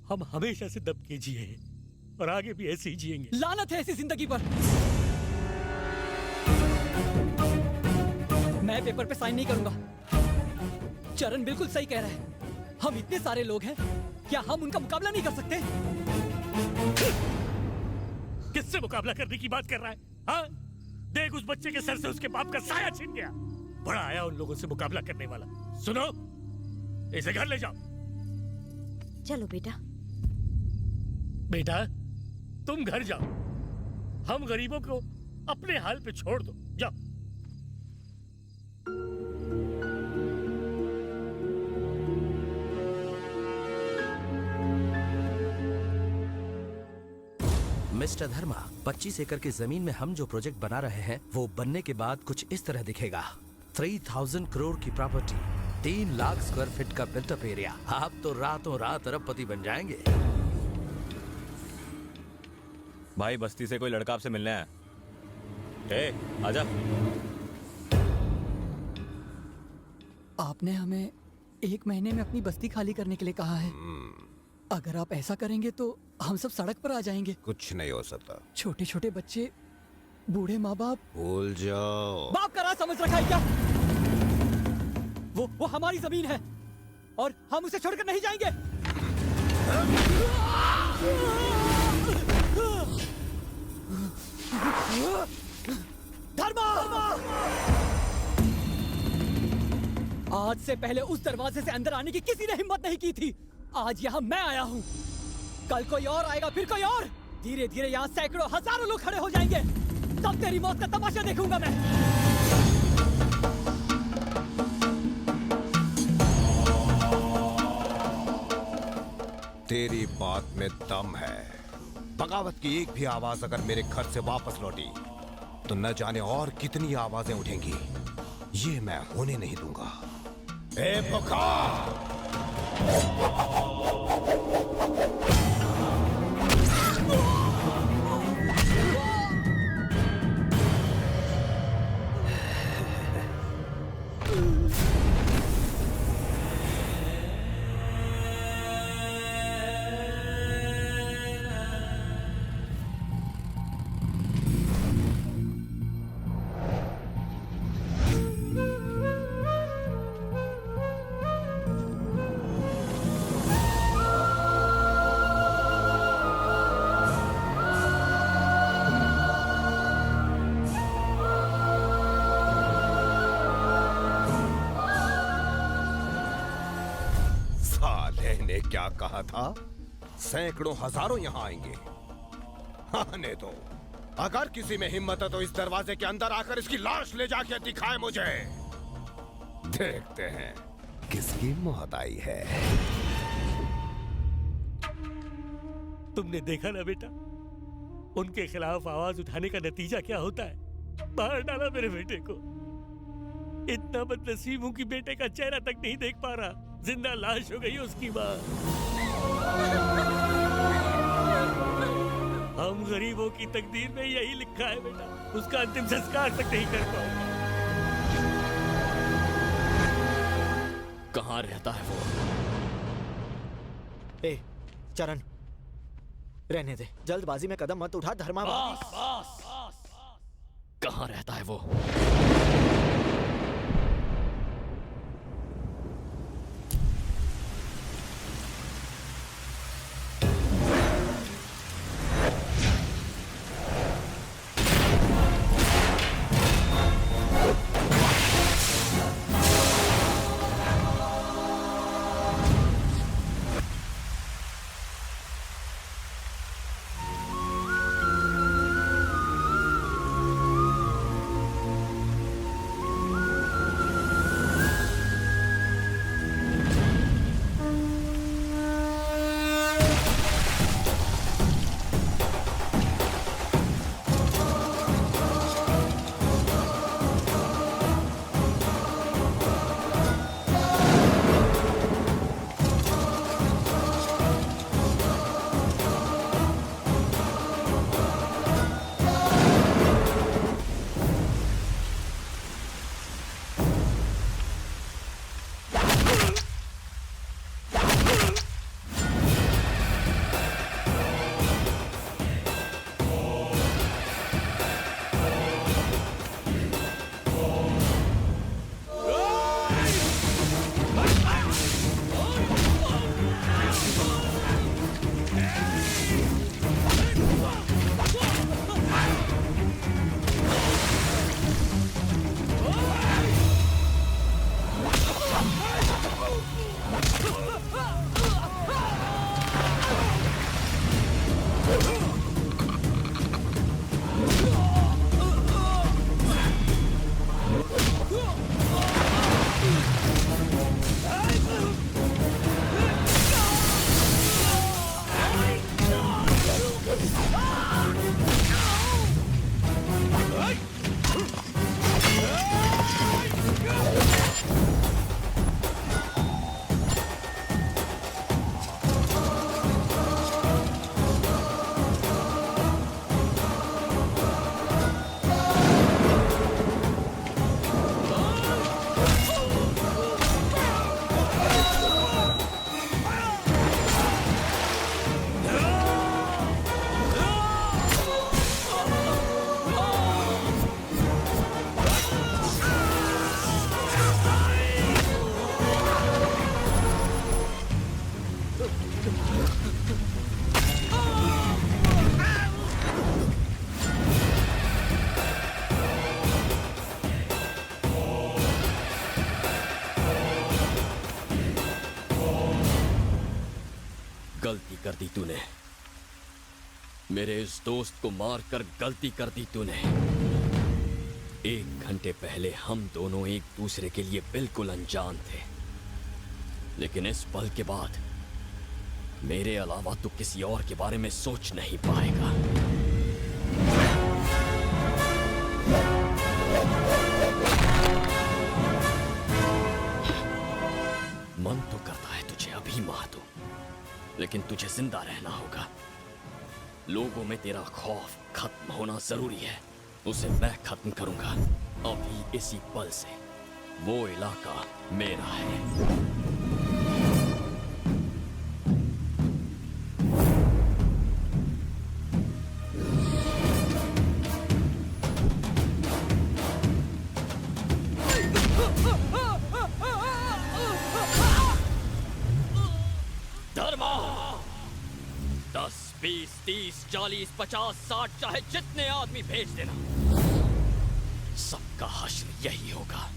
हम हमेशा से दब के जिए हैं और आगे भी ऐसे ही जिएंगे। लानत है ऐसी जिंदगी पर। मैं पेपर पे साइन नहीं करूंगा। चरण बिल्कुल सही कह रहा है। हम इतने सारे लोग हैं, क्या हम उनका मुकाबला नहीं कर सकते? किससे मुकाबला करने की बात कर रहा है? हाँ? देख, उस बच्चे के सर से उसके बाप का साया छीन गया। बड़ा आया उन लोगों से मुकाबला करने वाला। सुनो, इसे घर ले जाओ। चलो बेटा। बेटा, तुम घर जाओ। हम गरीबों को अपने हाल पे छोड़ दो। जाओ। मिस्टर धर्मा, 25 एकड़ की जमीन में हम जो प्रोजेक्ट बना रहे हैं वो बनने के बाद कुछ इस तरह दिखेगा। 3000 करोड़ की प्रॉपर्टी, 3 लाख स्क्वायर फीट का बिल्टअप एरिया। आप तो रातों रात अरबपति बन जाएंगे। भाई, बस्ती से कोई लड़का आपसे मिलने आया। आजा। आपने हमें 1 महीने में अपनी बस्ती खाली करने के लिए कहा है। अगर आप ऐसा करेंगे तो हम सब सड़क पर आ जाएंगे। कुछ नहीं हो सकता। छोटे छोटे बच्चे, बूढ़े माँ बाप। भूल जाओ। बाप का राज समझ रखा है क्या? वो हमारी जमीन है और हम उसे छोड़कर नहीं जाएंगे। धर्मा! आज से पहले उस दरवाजे से अंदर आने की किसी ने हिम्मत नहीं की थी। आज यहाँ मैं आया हूँ, कल कोई और आएगा, फिर कोई और। धीरे धीरे यहाँ सैकड़ों हजारों लोग खड़े हो जाएंगे। तब तेरी मौत का तमाशा देखूंगा मैं। तेरी बात में दम है। बगावत की एक भी आवाज अगर मेरे घर से वापस लौटी तो न जाने और कितनी आवाजें उठेंगी। ये मैं होने नहीं दूंगा। ए पुकार! क्या कहा था? सैकड़ों हजारों यहां आएंगे। आने दो। अगर किसी में हिम्मत है तो इस दरवाजे के अंदर आकर इसकी लाश ले जाके दिखाए मुझे। देखते हैं किसकी मौत आई है। तुमने देखा ना बेटा, उनके खिलाफ आवाज उठाने का नतीजा क्या होता है। मार डाला मेरे बेटे को। इतना बदनसीब हूं कि बेटे का चेहरा तक नहीं देख पा रहा। जिंदा लाश हो गई उसकी माँ। हम गरीबों की तकदीर में यही लिखा है बेटा, उसका अंतिम संस्कार तक नहीं कर पाऊंगा। कहाँ रहता है वो? ए, चरण, रहने दे। जल्दबाजी में कदम मत उठा। धर्मा कहाँ रहता है वो? गलती कर दी तूने, मेरे इस दोस्त को मारकर गलती कर दी तूने। 1 घंटे पहले हम दोनों एक दूसरे के लिए बिल्कुल अनजान थे, लेकिन इस पल के बाद मेरे अलावा तू किसी और के बारे में सोच नहीं पाएगा। मन तो करता है तुझे अभी मार दूं, लेकिन तुझे जिंदा रहना होगा। लोगों में तेरा खौफ खत्म होना जरूरी है, उसे मैं खत्म करूंगा अभी इसी पल से। वो इलाका मेरा है। धर्मा 10, 20, 30, 40, 50, 60 चाहे जितने आदमी भेज देना, सबका हश्र यही होगा।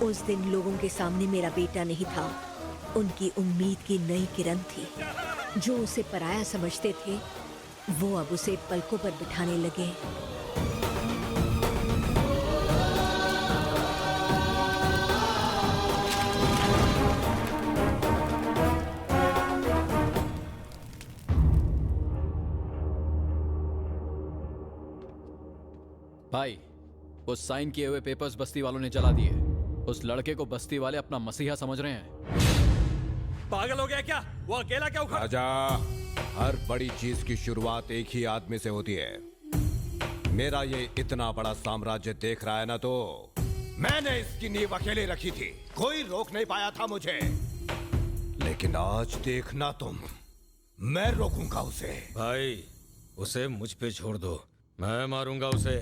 उस दिन लोगों के सामने मेरा बेटा नहीं था, उनकी उम्मीद की नई किरण थी। जो उसे पराया समझते थे, वो अब उसे पलकों पर बिठाने लगे। भाई, उस साइन किए हुए पेपर्स बस्ती वालों ने जला दिए। उस लड़के को बस्ती वाले अपना मसीहा समझ रहे हैं। पागल हो गया क्या? वो अकेला क्या उखड़? राजा, हर बड़ी चीज की शुरुआत एक ही आदमी से होती है। मेरा ये इतना बड़ा साम्राज्य देख रहा है ना, तो मैंने इसकी नींव अकेले रखी थी, कोई रोक नहीं पाया था मुझे। लेकिन आज देखना तुम, मैं रोकूंगा उसे। भाई, उसे मुझ पे छोड़ दो, मैं मारूंगा उसे।